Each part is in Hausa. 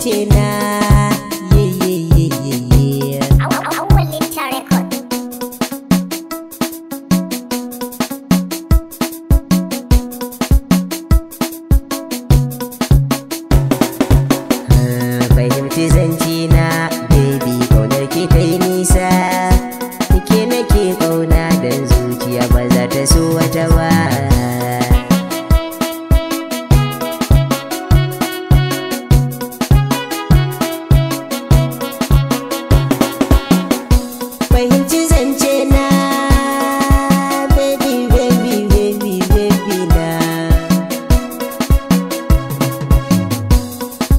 zance na fahimci zance na baby ƙaunar ki ta yi nisa ke nake ƙauna don zuciya ba za ta so wata ba. Fahimci zance na baby baby baby baby na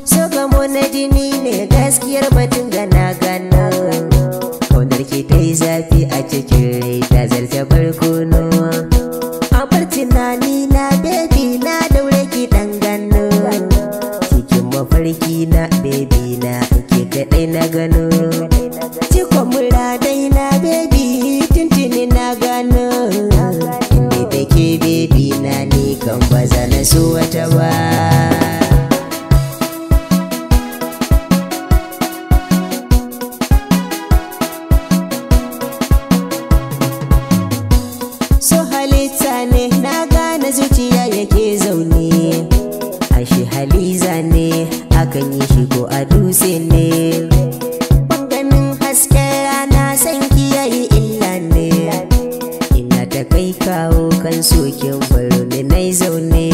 so gamo na jini ne gaskiyar batun gana gano ƙaunar ki ta yi zafi a cikin rai ta zarce barkono a bar tunani na baby na daure ki dan gano cikin mafarki na baby na ke kaɗai na gano cikon muradai na baby tuntuni na gano inda take baby na ni kan baza na so wata ba. So halitta ne na gane zuciya yake zaune ashe haliza ne akan yi shi ko a dutse ne ganin hasken rana san kiyaye illa ne ina ta kai kawo kan sokin baro ne na zaune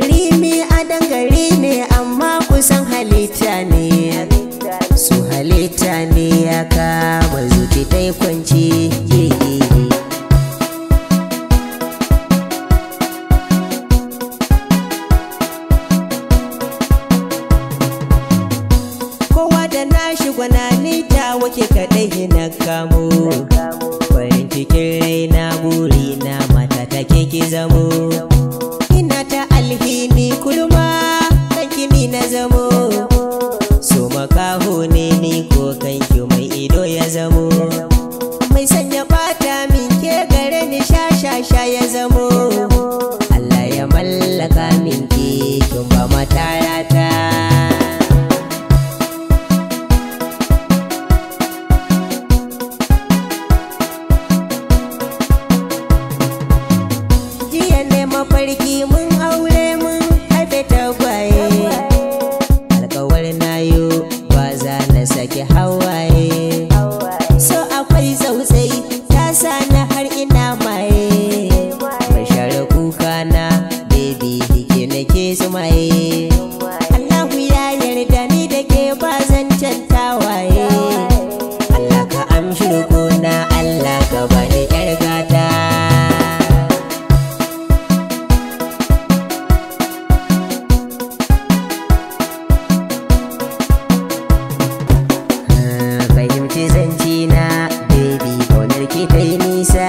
rimi a dangare ne amma kusan halitta ne su halitta ne ya kama zuci ta yi kwanci gwanani ta wake kaɗai na kamo farin cikin raina burina mata take ki zamo ina ta alhini kulma kanki ni na zamo so makaho ne ni ko kanki mai ido ya zamo mai sanya bata min ke gare ni sha ya zamo Allah ya mallaka min ki kin ba matayata. Mafarki mun aure mun haife tagwaye alkawar nayo ba za na sake hawaye so akwai tsautsayi ta sani har ina maye bashar kuka na baby ke nake tsumaye Allahu ya yarda ni da ke ba zan cantawaye Allah ka amshi rukuna Allah ka bani yar gata. Fahimci zance na baby ƙaunar ki ta yi nisa